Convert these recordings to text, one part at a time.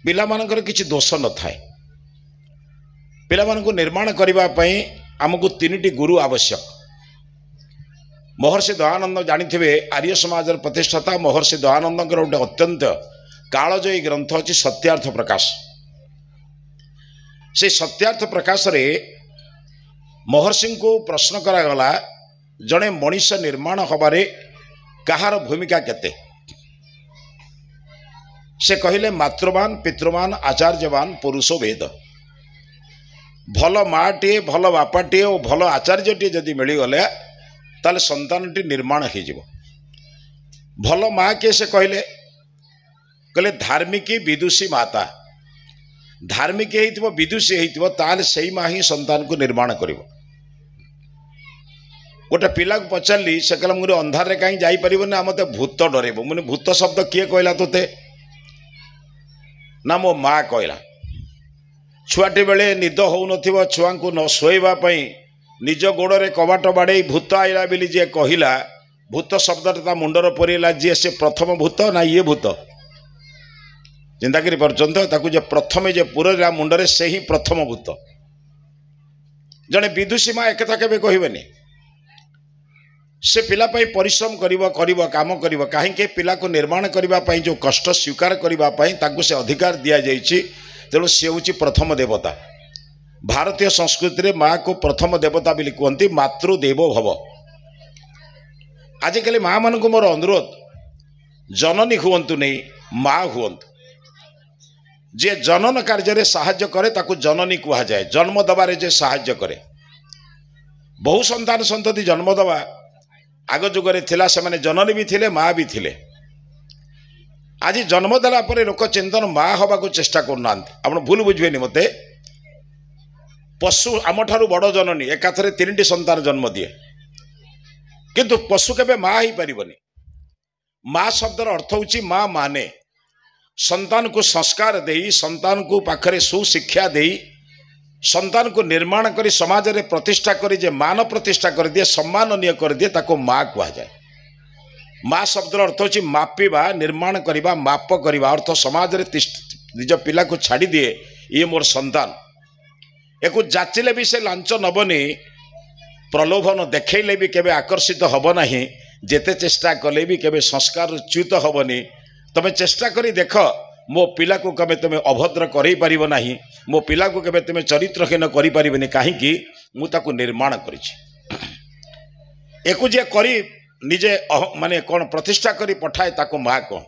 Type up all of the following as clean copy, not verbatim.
पिलामानଙ୍କର କିଛି दोष न थाए पिलामानଙ୍କୁ निर्माण करबा पई हमकु तीनिटी गुरु आवश्यक। महर्षि दयानंद जानिथिबे आर्य समाज प्रतिष्ठाता महर्षि दयानंदଙ୍କର गोटे अत्यंत कालजयी ग्रंथ अछि सत्यार्थ प्रकाश। से सत्यार्थ प्रकाश रे महर्षि को प्रश्न करागला जड़े मनीष निर्माण हबारे कहार भूमिका केते। से कहले मातृवान पितृवान आचार्यवान पुरुषो वेद। भल माटे भल बापाटे और भल आचार्यटे जदि मिलगले ताले संतानटी निर्माण हो जिवो। भल माँ के से कहले कहले धार्मिकी विदुषी माता धार्मिक हो विदुषी हो ताले सही माँ ही संतान को निर्माण करिवो। गोटे पिला को पचारि से कहला मुझे अंधारे कहीं जापर ना मत भूत डरब। मुझे भूत शब्द किए कहला तोते ना मो माँ कहला। छुआटी बेले निद हो न छुआ को न शोवाई निज गोड़े कबाट बाड़े भूत आईला बोली जी कहला भूत शब्द मुंडर पड़ेगा जी से प्रथम भूत ना ये भूत चिंता करी जे प्रथम जे पूरा मुंडरे से ही प्रथम भूत। जड़े विदुषी माँ एक केवे कहबेनी से पिला परिश्रम करिव काम करिव कहीं पिला को निर्माण करने जो कष्ट स्वीकार करने से अधिकार दि जाइए। तेणु सी हूँ प्रथम देवता। भारतीय संस्कृति रे माँ को प्रथम देवता बोली कहते मातृदेवो भव। आजिकल माँ मान को मोर अनुरोध जननी हुंतु नहीं माँ हुंतु। जे जनन कार्य साहाय्य करे ताकू जननी कहा जाए। जन्म दबारे जे साहाय्य करे बहु संतान संतति जन्म दबा आग जुगरे थिला से माने जननी भी थिले माँ भी थिले। आज जन्म देला परे लोक चिंतन माँ हवा को चेष्टा करना आप भूल बुझे मते। पशु आम ठारू बड़ जननी एकाथरे 3टी संतान जन्म दिए किंतु पशु केबे माँ ही पारिबनी। माँ शब्दर अर्थ होची माँ माने संतान को संस्कार देई संतान को पाखरे सुशिक्षा देई संतान को निर्माण करी समाज रे प्रतिष्ठा करी जे मान प्रतिष्ठा कर दिए सम्माननीय कर दिए ताको माँ कहा जाए। माँ शब्दर अर्थ होची मापिबा निर्माण करिबा माप करिबा अर्थ समाज रे निज पिला को छाड़ी दिए ये मोर संतान। एको जाचिले भी से लांच नबनी प्रलोभन देखैले भी केबे आकर्षित हब नाही। जेते चेष्टा कले भी केबे संस्कार च्युत हबनी। तमे चेष्टा करी देख मो पिला को केबे तमे अभद्र करई परिबो नाही। मो पिला को केबे तमे चरित्रहीन करि परिबनी काहेकि मु ताको निर्माण करिछि। एको जे करी निजे माने कौन प्रतिष्ठा करी पठाए ताको माँ कह।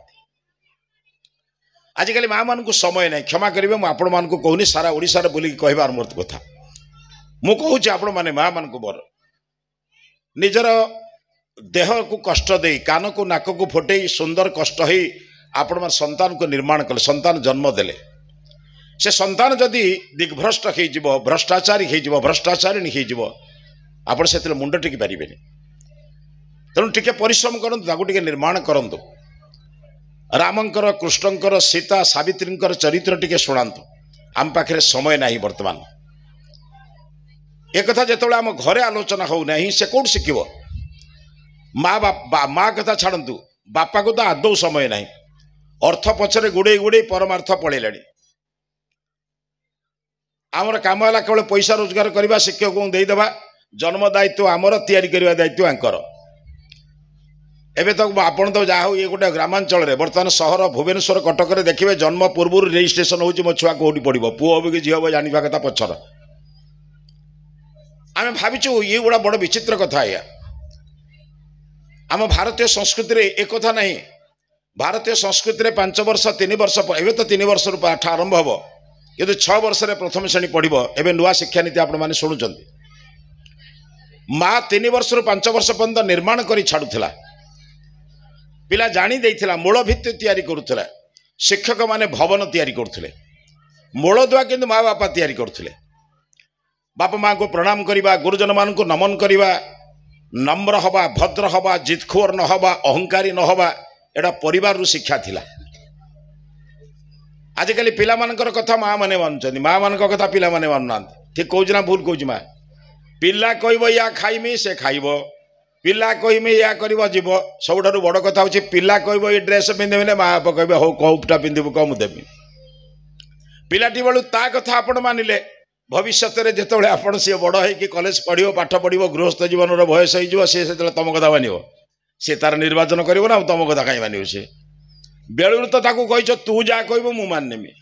आजिकल माँ मान को समय नहीं क्षमा करेंगे मुझे आपण मान को कहूनी सारा ओडिशा बुल कहबार मोर कथा मु कहूँ आपण मैंने माँ मान को बर निजर देह को कष्ट दे कान को नाक को फुटे सुंदर कष्ट हो आपण मान संतान को निर्माण कले संतान जन्म देले से संतान जदि दिग्भ्रष्ट हो भ्रष्टाचारी हो भ्रष्टाचारिणी हो आपण से मुंड टेकी पारे। तेणु टिके परिश्रम करूँ टे निर्माण करूँ। रामंकर कृष्णंकर सीता सावित्रींकर चरित्र टिके शुणातु आम पाखे समय नहीं। बर्तमान एक कथा जो आम घरे आलोचना हो नहीं से कौन शिखब माँ कथा छाड़ू बापा को तो आदौ समय नहीं। अर्थ पछरे गुड़े गुड़े परमार्थ पड़ेला। आमर काम है केवल पैसा रोजगार करवा शिक्षक को देदेवा जन्म दायित्व आमर तैयारी करने दायित्व आंकर। एबे तो आपण तो जा ये गोटे ग्रामांचल रे बर्तमान सहर भुवनेश्वर कटक रे देखिए जन्म पूर्व रजिस्ट्रेशन होची मो छुआ कोठी पड़िबो पुओ हो कि झियो हो जानिबा कथा पछर आमे भाबिचु ये गुड़ा बड़ विचित्र कथा या आम भारतीय संस्कृति रे एक कथा नहीं। भारतीय संस्कृति रे 5 वर्ष 3 वर्ष एबे तो 3 वर्ष पाठ आरंभ हबो किंतु 6 वर्ष रे प्रथम श्रेणी पढ़िबो। एबे नुआ शिक्षा नीति आपण माने सुनुचंती माँ 3 वर्ष रु 5 वर्ष पर्यंत निर्माण करी छाडुथिला। पिला जानी देइथिला मूल भित्ति तैयारी करुथिला। शिक्षक माने भवन तैयारी करुथिले मूल दुआ किंतु माँ बापा तैयारी करुथिले। बापा माँ को प्रणाम करिबा गुरुजन मान को नमन करिबा नम्र हवा भद्र हवा जितखोर न हवा अहंकारी न हवा एटा परिवार रु शिक्षा थिला। आजिकल पिला मानकर कथा माँ माने मानुचंदी माँ मान कथा पिला माने मानुना। ठीक कहूँ ना भूल कहूँ माँ पिला कहब या खाइमी से खाइब पिला कहमी या कर जीव सबुठ बड़ कथा हूँ पिला कहब ये ड्रेस पिंधे माँ बाप कहे हो कौटा पिंधु कम देवी पिलाटी बेलू ता कथा आपण मानिले भविष्य में जिते आपण सी बड़ हो कॉलेज पढ़ो पाठ पढ़ो गृहस्थ जीवन बयस हो तुम कथा मान सी तार निर्वाचन कर तुम कथा कहीं मान सी बेलू तो कही तू जहाँ कह मु माननेमी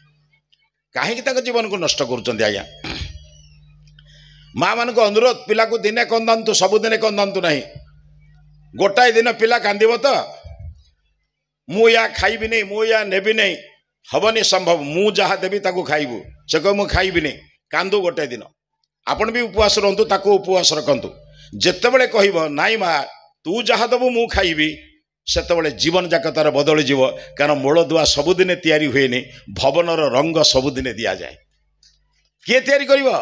कहीं जीवन को नष्ट कर आज्ञा माँ मान को अनुरोध पिला को दिने कंदातु सबुदिने कंदातु ना गोटाए दिन पिला कांदिब तो मु या खाइबी नहीं मु या नेबी नहीं हबनी संभव मु जहाँ देवी ताकू खाइबू से कह मु खाइबी नहीं कांदू गोटे दिन आपण भी उपवास रहतु ताकू उपवास रखतु जितेबले कह नाई माँ तू जहाँ दबू मु खाइबी सेतबले जीवन जाक तार बदली जीव कारण मूलदुआ सबुदिने तैयारी हुए भवनर रंग सबुदिने दि जाए किए तैयारी करिवो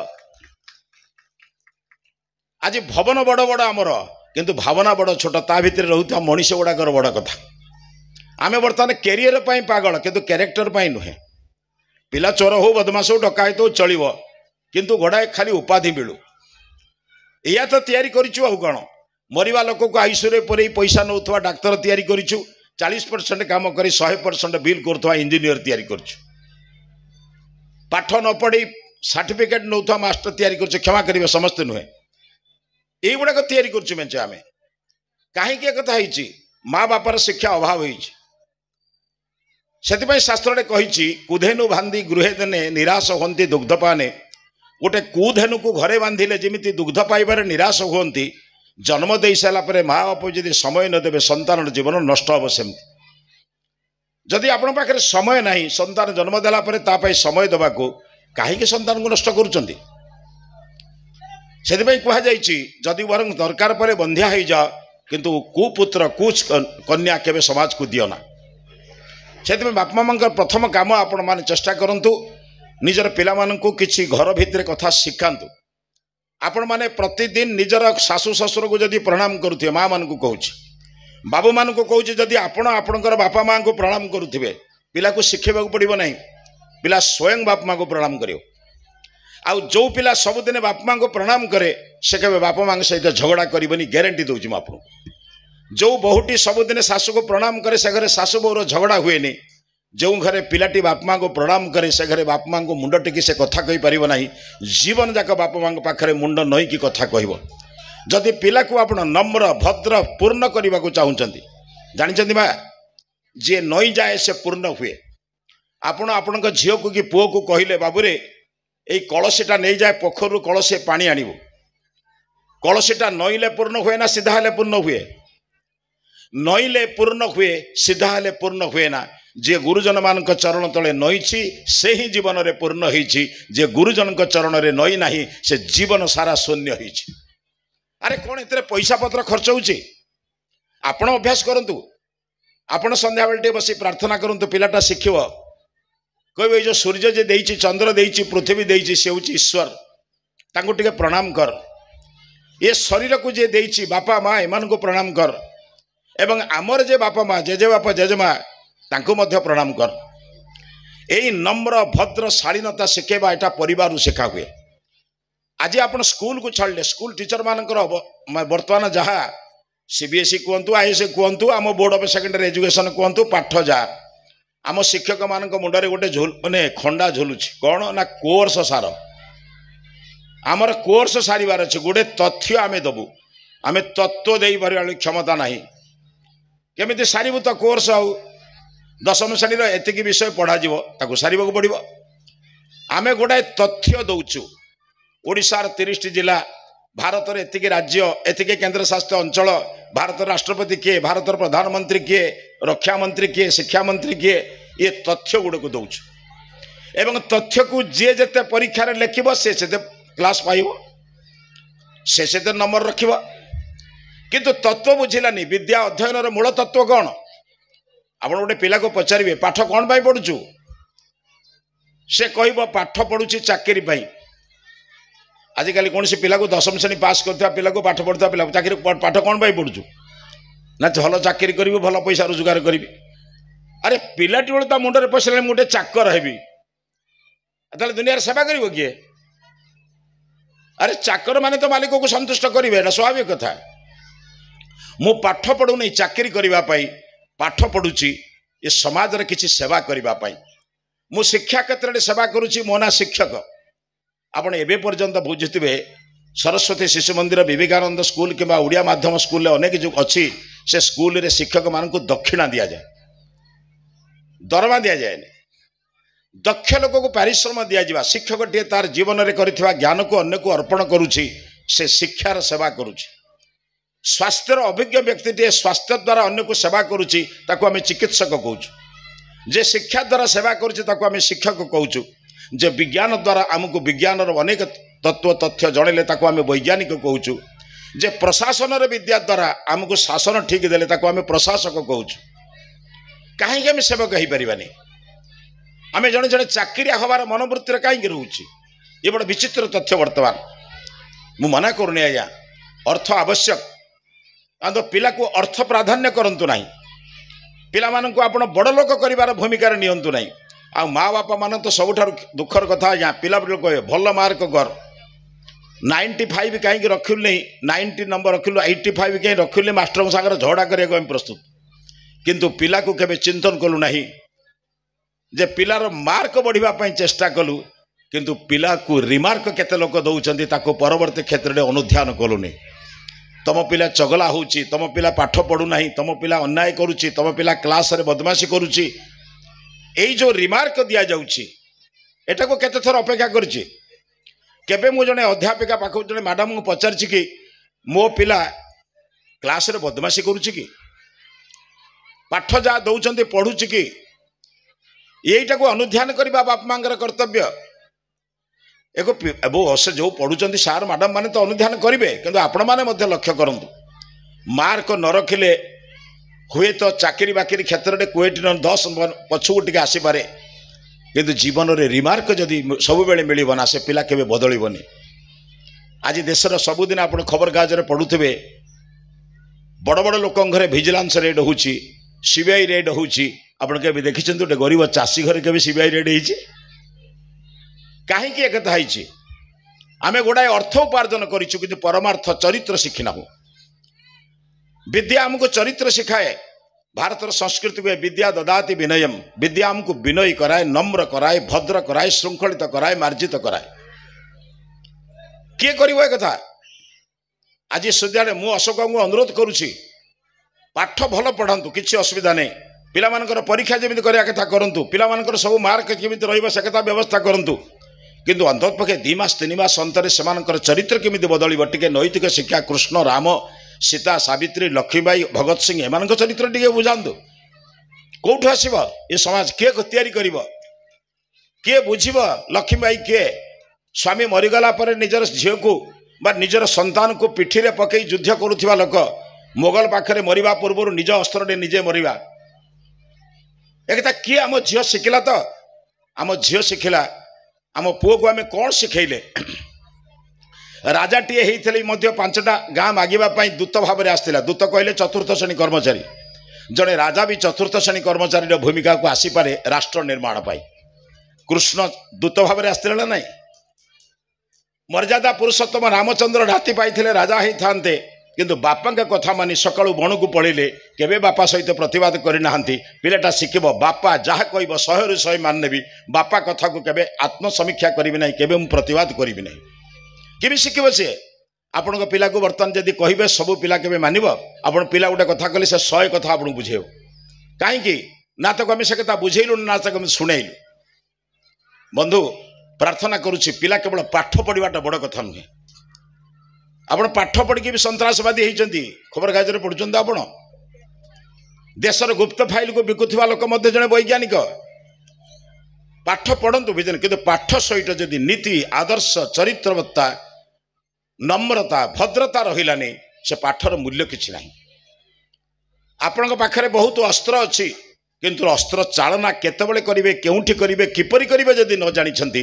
आज भवन बड़ बड़ आमर किंतु भावना बड़ छोट ता भितर रहूता मनीष गुड़ाकर बड़ कथा आमे बर्तमान कैरियर पाई पागल किंतु कैरेक्टर पाई नुहे पिला चोर हो बदमाश हो डकायत हो चलो किंतु गोड़ाए खाली उपाधि मिलू या तो तैयारी करिछु आउ कौन मरिबा लोक को आईसीयू परे पैसा नौथवा डाक्तर तैयारी करिछु 40% काम करी 100% बिल करथवा इंजीनियर तैयारी करिछु पाठ न पढ़ी सर्टिफिकेट नौथवा मास्टर तैयारी करिछु क्षमा करिवे समस्त नुहे ये गुड़ाक तैयारी करुँ मेचे आम कहीं कथा माँ बापार शिक्षा अभाव से शास्त्र कही कुधेनु बांधी गृहे देने निराश हमें दुग्धपाने गोटे कुधेनु को घरे बांधिले जमी दुग्ध पाइबार निराश हमें जन्म दे सारापर माँ बाप जब समय नदेवे संतान जीवन नष्ट हम सेमती जदि आपण पाखे समय ना संतान जन्म देला समय देवा कहीं संतान को नष्ट करुँच से जदि वर दरकार पर बंध्या हो जा किंतु कुपुत्र कुछ कन्या केवे समाज को दियो ना से बापा माँ प्रथम काम आपण मैंने चेष्टा करूँ निजर पिला को किसी घर भितर कथा शिखातु आपण मैंने प्रतिदिन निजर शाशु ससुर को जदि प्रणाम करुवे माँ मान को कहूँ बाबू मान को कहूँ जदि आपणकर बापा माँ को प्रणाम करुवे पिला को शिखेबा पड़ो ना पिला स्वयं बाप माँ को प्रणाम करियो आउ जो पिला सबुदिने बापा माँ को प्रणाम करे से कहे बापा माँ सहित झगड़ा करनी ग्यारंटी दूची आपको जो बहुटी सबुदिने सासू को प्रणाम करे से घरे सासू बोर झगड़ा हुए नहीं जो घरे पिलाटी बापा माँ को प्रणाम करे से घरे बापा माँ को मुंड टेकी से कथा कही पार ना जीवन जाक बापा माँ पाखे मुंड नईकि कथा कह जदि पिला को आप नम्र भद्र पूर्ण करने को चाहते जानते बा जी नई जाए से पूर्ण हुए आपण आपण झील को कि पुओ को कहले बाबूरे यही कलसीटा नहीं जाए पोखर कलसी पानी आणव कलसीटा नईले पूर्ण हुए ना सीधा हेले पूर्ण हुए नईले पूर्ण हुए सीधा हेले पूर्ण हुए ना जे गुरुजन मान चरण तले नईची से ही जीवन रे पूर्ण होईची जे गुरुजन चरण रे नई नाही से जीवन सारा शून्य होईची अरे कौन इतने पैसा पत्र खर्च होची आपण अभ्यास करंतु आपण संध्या बेलटे बसी प्रार्थना करंतु पिलाटा शिखिव कह जो सूर्य जे देइछि चंद्र देइछि पृथ्वी देइछि से होछि ईश्वर तांको टिके प्रणाम कर ये शरीर को जे देइछि बापा माँ एमान को प्रणाम कर एवं आमर जे बापा माँ जेजे बापा जेजेमा तांको मध्य प्रणाम कर यही नम्र भद्र शालीनता शिखेबा एटा परिवार शिखा हुए आज आप स्कूल को छाड़े स्कूल टीचर मानकर बर्तमान जहाँ सीबीएसई कहतु आईएसई कहतु आम बोर्ड ऑफ सेकेंडरी एजुकेशन कहतु पाठ जा आम शिक्षक मान मुंडे गोटे माने खंडा झुलुची कौन ना कोर्स सार आमर कोर्स सारिबार अच्छे गोटे तथ्य आम दबु आम तत्व दे पार क्षमता ना केमी सारू तो कोर्स आउ दशम श्रेणी एतिकी विषय पढ़ा सारे पड़ो आम गोटाए तथ्य दौचु ओडिशार 30टी जिला भारत एतिकी राज्य एतिकी केंद्र शासित अंचल भारत राष्ट्रपति किए भारत प्रधानमंत्री किए रक्षा मंत्री किए शिक्षा मंत्री किए ये तथ्य गुड़ को दौचु एवं तथ्य को जी जिते परीक्षा लिखब से क्लास पाइब से नंबर रख किंतु तत्व बुझिलानी विद्या अध्ययन मूल तत्व कौन आप गोटे पिला को पचारे पाठ कौन पाई पढ़ुचु से कह पाठ पढ़ुची चाकरी पाई आजिकल कौन सी पिला को दशम श्रेणी पास करता पिला को पाठ पढ़ुता पिला चाकरी पाठ कौन पाई पढ़ुचु ना भल चाकरी करी भल पैसा रोजगार करी अरे पिलाटी बेलू मुंडे पशा गोटे चाकर हेबी दुनिया सेवा कर किए अरे चाकर माने तो मालिक को संतुष्ट करेंगे स्वाभाविक कथा मु पाठ पढ़ू नहीं चाकरी करने पाठ पढ़ुची ये समाज रे किसी सेवा करने मु शिक्षा क्षेत्र में सेवा करुच्ची मो ना शिक्षक आपण एवं पर्यंत बुझुवे सरस्वती शिशु मंदिर विवेकानंद स्कूल कि ओडिया माध्यम स्कूल अनेक जो अच्छी से स्कूल रे शिक्षक मान दक्षिणा दि जाए दरमा दि जाए दक्ष लोक को पारिश्रम दि जा शिक्षक टे तार जीवन में कर ज्ञान को अन्य को अर्पण करुच्ची से शिक्षार सेवा करुच्ची स्वास्थ्यर अभिज्ञ व्यक्ति टे स्वास्थ्य द्वारा अन्य को सेवा करुच्ची ताको आमे चिकित्सक कहूँ जे शिक्षा द्वारा सेवा करुच्ची ताको आमे शिक्षक कहूँ जे विज्ञान द्वारा आमको विज्ञान अनेक तत्व तथ्य जनइले ताको आमे वैज्ञानिक कहूँ जे प्रशासन विद्या द्वारा आमको शासन ठीक देले ताको आमे प्रशासक कहूँ कहीं आम सेवक हो पारानी आम जड़े जड़े चाकरिया हबार मनोवृत्ति कहीं रोचे ये बड़ विचित्र तथ्य बर्तमान मु मना करूनी आज्ञा अर्थ आवश्यक तो पिला को अर्थ प्राधान्य करंतु नहीं पिला मानन को आपण बड़ लोक करिवार भूमिका नियंतु नहीं आ माँ बापा मान तो सबुठार दुखर कथा आज्ञा पिला कहे भल मार्क कर 95 कहीं रखिलु नहीं 90 नंबर रखिलु 85 कहीं रखिलु मास्टर सागर झगड़ा करने प्रस्तुत किंतु पिला को केबे चिंतन कलु नहीं जे पिलार मार्क बढ़िया चेष्टा कलु किंतु पिला को रिमार्क केते लोक दौरान ताको परवर्ती क्षेत्र में अनुध्यान कलुनी तम पिला चगला होची तम पिला पाठ पढ़ू नहीं तम पिला अन्याय करुच्ची तम पिला क्लास रे बदमाशी करुच्ची एई जो रिमार्क दिया जाउची एटा को केते थर अपेक्षा करची केबे मु जने अध्यापिका पाखु जने मैडम को पचारची कि मो पिला क्लास रे बदमाशी करुच्ची कि पाठ जा दौरान पढ़ुची कि यहीटा को अनुध्यान करवा बाप मांगर कर्तव्य एक से जो पढ़ुं सार मैडम माने तो अनुध्यान करेंगे किंतु आपण मैंने लक्ष्य करूँ मार्क न रखिले हुए तो चाकरी बाकरी क्षेत्र में 10 पछू टे आसीपे किंतु जीवन में रिमार्क जदि सब बेले मिलना से पिला केबे बदलबनी आज देशर सबुदिन आप खबर कागज पढ़ुवे बड़ बड़ लोक घरे विजिलेंस रेड हो सीबीआई रेड हो देखी गोटे गरीब चाषी घरे के सीबीआई रेड हो कहीं एकता आम गुड़ाए अर्थ उपार्जन करूँ कि परमार्थ चरित्र शिखिना विद्या आमको चरित्र शिखाए भारतर संस्कृति को विद्या ददाति विनयम विद्या आमको विनयी कराए नम्र कराए भद्र कराए श्रृंखलित कराए मार्जित कराए किए कर कथा आज सुधाड़े मु अशोक को अनुरोध करुच्ची पाठ भल पढ़ातु किसी असुविधा नहीं पिला मानकर परीक्षा जमी करवा कथा करूँ पिला मानकर सब मार्क केमिति रहिबा से कथा व्यवस्था करूँ किंतु अंततपक्षे 2 मास 3 मास अंतरे सेमानकर चरित्र केमिति बदलिब टिके नैतिक शिक्षा कृष्ण राम सीता सावित्री लक्ष्मीबाई भगत सिंह एमान चरित्र टिके बुझातु कौटु आसब ये समाज किए तैयारी करिब किए बुझिब लक्ष्मीबाई किए स्वामी मरीगला पर निजर झील को बा निजर संतान को पिठी रे पकई युद्ध करुवा लोक मोगल पाखरे मरिबा पूर्व निज अस्त्र निजे मरिबा एक किए आम झील शिखिला तो आम झील शिखिला आम पुओ को आम कौन शिखेले राजाटीए होते 5टा गाँ मागिबाई दूत भाव में आसला दूत कहले चतुर्थ श्रेणी कर्मचारी जड़े राजा भी चतुर्थ श्रेणी कर्मचारी भूमिका को आसीपे राष्ट्र निर्माण पाई कृष्ण दूत भाव में आसते ना नहीं मर्यादा पुरुषोत्तम रामचंद्र राति पाई राजा ही था किंतु बापा कथा मानी सकाळू बण को पड़े केबे बापा सहित प्रतिवाद करना पिलाटा शिखब बापा जहाँ कह 100 ରୁ 100 माननेबी बापा कथा को केबे आत्मसमीक्षा करी ना केबे मु प्रतिवाद करी ना कि शिखब सी आपण पिला को बर्तमान जदि कहे सब पिला केबे मानिब आपण पिला गोटे कथा कहले से 100 कथा आपन बुझेव कहीं ना तो आम से कथा बुझेलु ना तो शुणेलु बंधु प्रार्थना करुच्ची पिला केवल पाठ पढ़ाटा बड़ कथा नुहे आप पाठ पढ़ी भी सन्त्रासवादी होती खबर कागज पढ़ुं आपण देशर गुप्त फाइल को बिकुवा लोक जड़े वैज्ञानिक पाठ पढ़तु बुझे कि पाठ सहित जदि नीति आदर्श चरित्रवत्ता नम्रता भद्रता रही से पाठर मूल्य किसी ना आपण पाखे बहुत अस्त्र अच्छी किंतु अस्त्र चालना केतबेले करेंगे केउठी करेंगे किपरि करेंगे जदि न जानी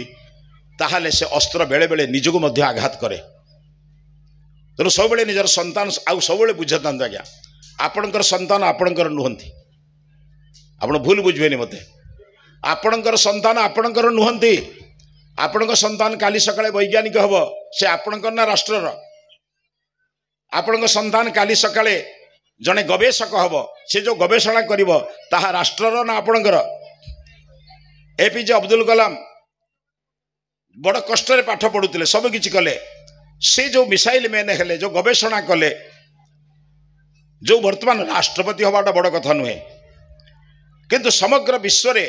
ताहले से अस्त्र बेले बेले निजको मध्य आघात करे तेणु सब निजर संतान आउ सब बुझता आज्ञा आपणकर संतान आपणकर नुहंती आपण भूल बुझेनि मत आपणकर संतान आपणकर नुहंती आपण संतान काली सकाळे वैज्ञानिक हम से आपणकर ना राष्ट्रर आपण संतान काली सकाळे जड़े गवेषक हम से जो गवेषणा कर राष्ट्रर ना आपणकर एपीजे अब्दुल कलाम बड़ कष्ट पाठ पढ़ुते सब किछि कले से जो मिसाइल मैन हेले जो गवेषणा कले जो वर्तमान राष्ट्रपति हवाटा बड़ कथा नुहे किंतु समग्र विश्व रे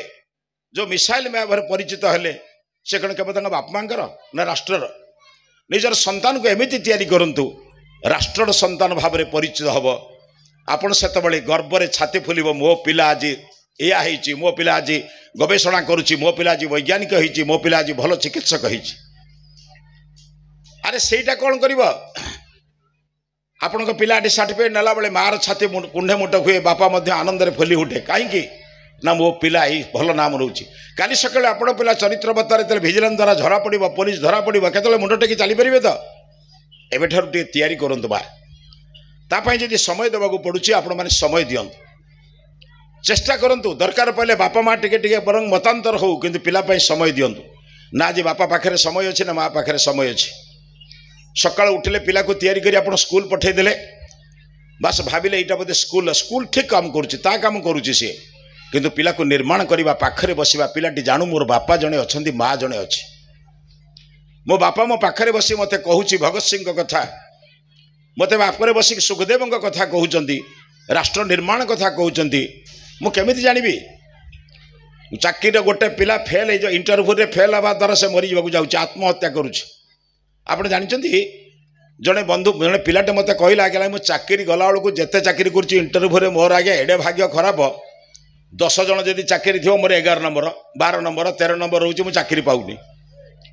जो मिसाइल मैन भाव परिचित हेले से कौन केवल बाप मांकर ना राष्ट्रर निजर संतान को एमिति तैयारी करंतु राष्ट्रर संतान भाव में परिचित हम आपण से गर्व में छाती फुलिब मो पिला आज या मो पिला आज गवेषणा करुच्ची मो पिला आज वैज्ञानिक होती मो पिला आज भल चिकित्सक होती अरे सेटा कौन कर आपण पिलाटी सर्टिफिकेट नेला बेले मार छाती कुंडे मुट हुए बापा आनंद फुली उठे कहीं ना मो पिला ही भल नाम रोचे काली सकाଳେ आपण पिला चरित्रवत्तार जो भिजिलांस द्वारा झरा पड़ पुलिस धरा पड़ केतले मुंड टेकी चली पारे तो एबेठारु टे तैयारी करंतु बा तापाई जदि समय देवाक पड़ुछि आपण माने समय दियंतु चेष्टा करंतु दरकार पड़े बापा माँ टिके बरंग मतांतर हो किंतु पिला पाई समय दियंतु ना आज बापा पाखरे समय अच्छे ना माँ पाखरे समय अच्छे सकाळ उठिले पिला को तैयारी करी आपण स्कूल पठे देले बस भाविले एटा बोधे स्कूल स्कूल ठीक काम करुछि ता काम करुछि से किंतु पिला को निर्माण करबा पाखरे बसिबा पिलाटी जानू मोर बापा जणे अछंती माँ जणे अछि मो बापा मो पाखरे बसी मते कहूछि भगत सिंह कथा मते बापरे बसी सुखदेव कथा कहउचंती राष्ट्र निर्माण कथा कहउचंती मु केमिति जानिबी चाकरी गोटे पिला फेल हो इंटरव्यू रे फेल हवा द्वारा से मरी जावाक जाउछि आत्महत्या करुछि आपण जानिचंती जड़े बंधु जड़े पिलाटे मते कहला गेला मु चाकरी गला बेलू जेते चाकरी करुछि इंटरव्यू रे मोर आगे एडे भाग्य खराब 10 जन जदि चाकरी थी मोर 11 नंबर 12 नंबर 13 नंबर रोचे मु चाकरी पाऊनी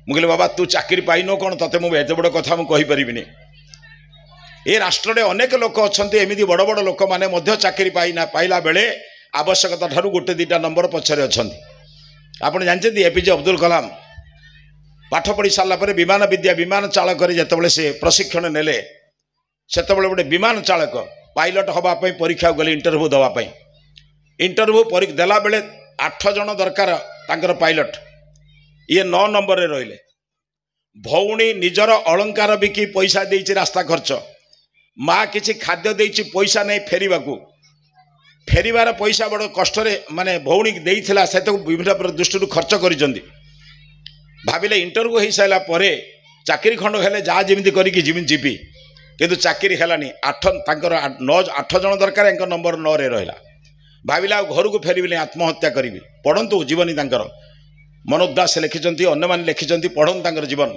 मुझे बाबा तू चाकरी पाइन कौन ते मुझे एत बड़ कथा मुझे ए राष्ट्र में अनेक लोक अच्छा एमती बड़ बड़ लोक मैंने चाकरी पाइला बेले आवश्यकता ठारू गोटे दुटा नंबर पछरे अच्छा आप जानते एपीजे अब्दुल कलाम पाठ पढ़ी सारापर विमान विद्या विमान चालक जिते से प्रशिक्षण नेले से गोटे विमान चालक पायलट हाँपाई परीक्षा गले इंटरव्यू देवाई इंटरव्यू देला बेले 8 जन दरकार तांकर पायलट ये 9 नंबर रे रहिले भौणी निजर अलंकार बिकी पैसा देइछि रास्ता खर्च माँ किछि खाद्य देइछि पैसा नहीं फेरिबार पैसा बड़ कष्ट माने भौणी देइथिला से विभिन्न दृष्टि खर्च करिसंदी भाविले इंटरव्यू हो सारा पर चाकरी खंड हेले जा जेमिति करिकि जीवी किंतु चाकरी हेलानी 8 जन दरकार एक नंबर 9 रे रहिला भाविला घर को फेरबिनी आत्महत्या करी पढ़ंतु जीवनी तांकर मनोज दास लिखिं अन्य मैंने लिखिं पढ़न जीवन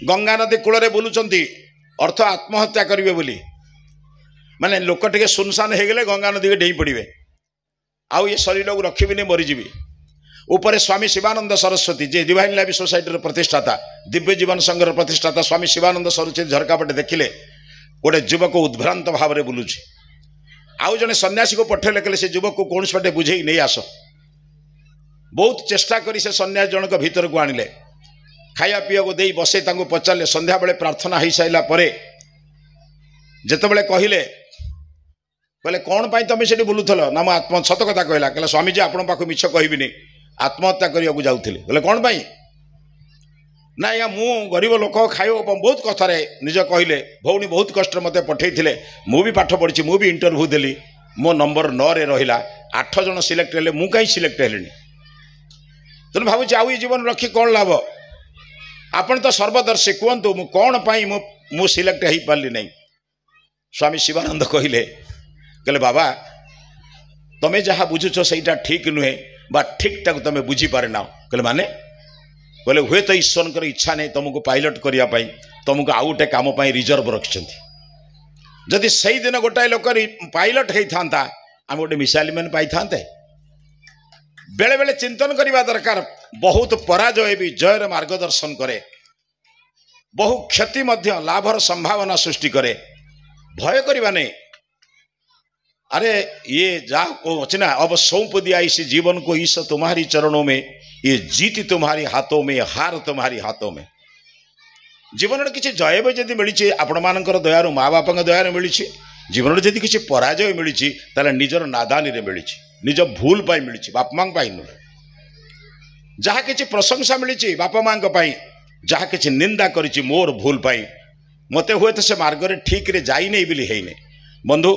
गंगा नदी कूल बुलुंट अर्थ आत्महत्या करेंगे बोली माने लोक टे सुनसान हो गले गंगा नदी के डेई पड़े आउ ये शरीर को रखी मरीजी ऊपर स्वामी शिवानंद सरस्वती जे डिवाइन लाइफ सोसाइटी प्रतिष्ठाता दिव्य जीवन संघर प्रतिष्ठाता स्वामी शिवानंद सरस्वती झरकापटे देखिले गोटे युवक उद्भ्रांत भाव में बुलूची आउ जने सन्यासी को पठेले कहले से युवक को कौन पटे बुझे नहीं आस बहुत चेष्टा करी से सन्यासी जनक भीतर को आनिले खाया पीया को दे बसे तांको पचारे संध्या बेले प्रार्थना हो सारा पर जितेबले कहले कौन पाई तुम से बुलूल ना मो आत्म सत कथा कहला कहला स्वामी जी आपण पाख मिछ कहबिनी आत्महत्या करने को जाऊली बोले कौन पाई ना या मु गरीब लोक खाइब बहुत कथा निज कहले भौणी बहुत कष्ट मत पठे मु भी पाठ पढ़ी मु भी इंटरव्यू देली मो नंबर 9 रे रहिला 8 जन सिलेक्ट हेले मु कहीं सिलेक्ट हेलेनी तेणु भावुँ आउ जीवन रखी कौन लाभ आपण तो सर्वदर्शी कहतु मु कौन पाई मु सिलेक्ट हो पार्ली नहीं स्वामी शिवानंद कहले बाबा तुम्हें जहाँ बुझुच सहीटा ठीक नुहे बा ठीक टाक तुम बुझीपारे ना कहले माने बोले हुए तो ईश्वर इच्छा नहीं तुमको पायलट करने तुमको आउ गोटे कम रिजर्व रखिंट जदि से दिन गोटाए लोक पायलट होता आम गोटे मिसाइल मैन पाई था बेले बेले चिंतन करने दरकार बहुत पराजय भी जयर मार्गदर्शन करे बहु क्षति मध्य लाभर संभावना सृष्टि करे भय करवा नहीं अरे ये जा अच्छे ना अब सौंप दिया इस जीवन को ईश तुम्हारी चरणों में ये जीत तुम्हारी हाथों में हार तुम्हारी हाथों में जीवन किसी जय भी जब मिली आपण मान दयार माँ बापा दयार मिली जीवन में किसी पराजय मिली निजर नादानी मिली निज भूल पाई मिली बाप माँ नुहे जहाँ किसी प्रशंसा मिली बापा माँ जहाँ किसी निंदा करी मोर भूल पाई मत हुए तो से मार्ग ठीक रे जाई नहीं बोली है बंधु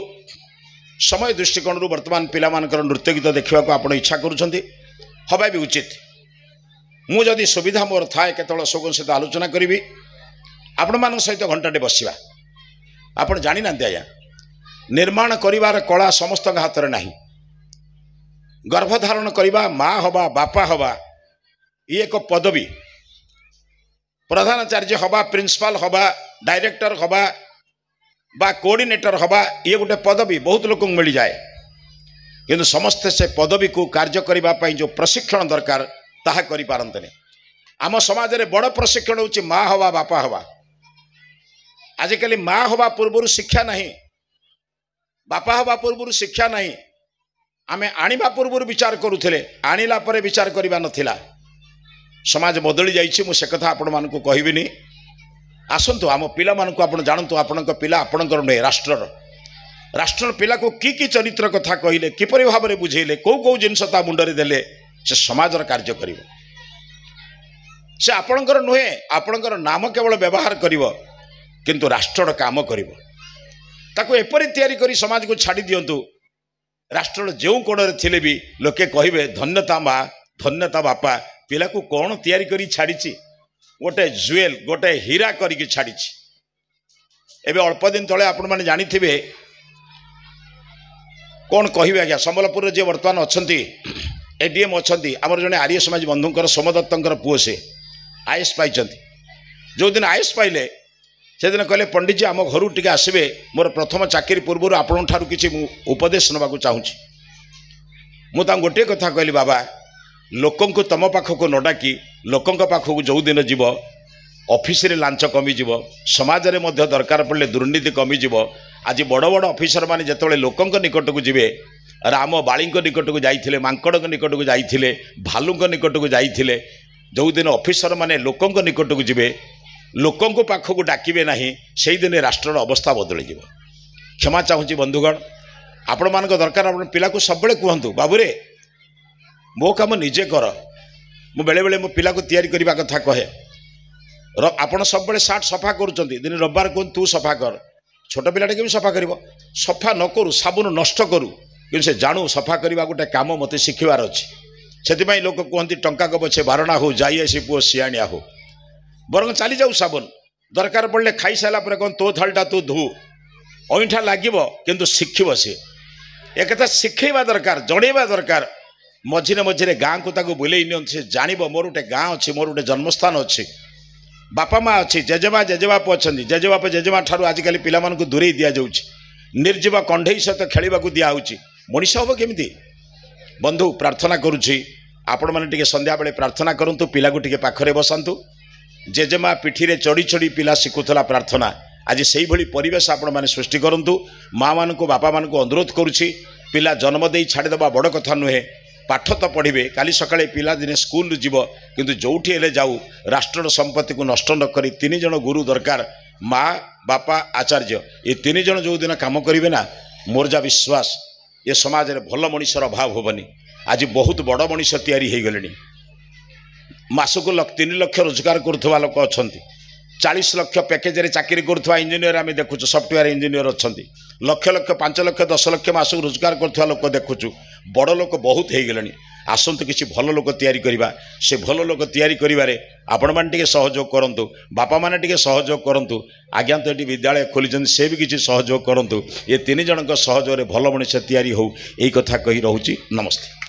समय दृष्टिकोण वर्तमान पिला नृत्य गीत देखा आप इच्छा करुँच हवा भी उचित मुझे सुविधा मोर थाए केतल शोक सहित आलोचना करी आपण मान सहित घंटाटे बसवा आपण जानी ना आज्ञा निर्माण करिवार कला समस्त हाथ में नहीं गर्भधारण करवा माँ हवा बापा हवा ये एक पदवी प्रधानाचार्य हवा प्रिंसिपाल हवा डायरेक्टर हवा बा कोऑर्डिनेटर हवा ये गोटे पदवी बहुत लोक मिल जाए किंतु समस्ते से पदवी को कार्य करने जो प्रशिक्षण दरकार ताहा करि पारंतने आम समाज रे बड़ प्रशिक्षण होची माँ हवा बापा हवा आजिकल माँ हवा पूर्व शिक्षा नहीं बापा हवा पूर्व शिक्षा नहीं आमे आनिबा पूर्व विचार करूथिले आनिला परे विचार करिबा नथिला समाज बदली जाइछि मु से कथा आपण मानकु कहबिनी आसंतु आम पिला मानकु आपण जानतु आपणक पिला आपणकर नै राष्ट्र पिला को की चरित्र कथा कहिले किपरि भाव रे बुझेले को जिनस ता मुंडरे देले से समाजर कार्य करिवो से आपणकर नुहे आपणकर नाम केवल व्यवहार करिवो किंतु राष्ट्र काम करिवो ताको एपरि तयारी करी समाज को छाड़ी दियंतु राष्ट्र जो कोण थिले भी लोके कहिबे धन्यता माँ धन्यता बापा पिला को कौन तयारी करी छाड़ी गोटे जुएल गोटे हीरा करी छाड़ी एबे अल्प दिन तले आपण माने जानी थिबे कौन कहिबे आज्ञा संबलपुर जे वर्तमान अछंती एडीएम अछंती हमर जने आर्य समाज बंधुंकर सोमदत्तंकर पुओ से आईएएस पाइचंती जो दिन आईएएस पाइले से दिन कहले पंडित जी आम घर टिके आसबे मोर प्रथम चाकरी पूर्व आपण ठारू किछि उपदेश नबाकू चाहूँगी मुझे गोटे कथा कहली बाबा लोकों को तम पाखक न डाकी लोकों पाखक जो दिन जीव ऑफिस रे लांच कमिज समाज रे मध्य दरकार पड़े दुर्नीति कमिज आज बड़ बड़ ऑफिसर माने जेतबेले लोकों निकट को जीवे राम बाली निकट को जाइथिले मांकड़ निकट को जाइथिले भालू निकट को जाइथिले जो दिन ऑफिसर माने लोकों निकट को जीवे लोकों को पाखक डाकिबे नहीं से दिन राष्ट्र अवस्था बदल जीव क्षमा चाहूँगी बंधुगण आपण मान दरकार आप पिला को सब कहतु बाबूरे मो काम निजे कर मु बेले बेले मो पिला को तैयारी करने कथा कहे आपण सब सार्ट सफा करुँच दिन रविवार कहूँ तू सफा कर छोट पिलाटे केमी सफा कर सफा न करू साबुन नष्ट करू कि से जानू सफा करने गोटे कम मत शिखबार अच्छी से लोक कहते टंका को पछे बारणा हो जाई आसी पुओ सियाणिया हो बरं चली जाऊ साबुन दरकार पड़े खाई सारा कौन तो थालटा तू धू अईठा लगे किंतु शिखब सी एक कथा शिखेबा दरकार जड़ेबा दरकार मझिरे मझिरे गाँ को ताको बुले से जान मोर गोटे गाँ अच्छी मोर गोटे जन्मस्थान अच्छी बापा माँ अच्छी जेजेमा जेजेबाप अच्छा जेजेबाप जेजेमा ठारू आजिकल पिला दूरे दि जाऊँगी निर्जीव कंढई सहित खेलवा दिखाऊँगी मनीष हम केमी बंधु प्रार्थना करुँची आपण मैंने संध्या बेले प्रार्थना करूँ पिला को टिके पाखरे बसातु जेजेमा पिठी रे चढ़ी चढ़ी पिला शिखुला प्रार्थना आज से भली परिवेश आपण मैंने सृष्टि करूँ माँ मान को बापा मान को अनुरोध करुँची पिला जन्म दे छाड़देवा बड़ कथा नुहे पाठ तो पढ़े काली सकाळे पिला दिने स्कूल जीव किंतु जोठी हेले जाऊ राष्ट्र संपत्ति को नष्ट न करी तीन जन गुरु दरकार माँ बापा आचार्य ये तीन जन जो दिन काम करेंगे ना मोर जा विश्वास ये समाज रे भल मनीषर अभाव होबनी आज बहुत बड़ मनीष तैयारी हो गले मासक 3 लाख रोजगार करुवा लोक अच्छा 40 लाख पैकेज रे चाकरी करुवा इंजीनियर आम देखुचु सफ्टवेयर इंजीनियर अच्छा लक्ष लक्ष 5 लाख 10 लाख मासक रोजगार करुवा लोक देखुचु बड़ लोक बहुत हो गले आसतु किसी भल लोक तैयारी करवा से भल लोक तैयारी करिवारे आपण माने टिके सहयोग करंतु बापा माने टिके सहयोग करंतु आज्ञा तो ये विद्यालय खोली से भी किसी सहयोग करंतु ये 3 जनक सहयोग भल मनुष्य तैयारी हो यही कथा कही रहूची नमस्ते।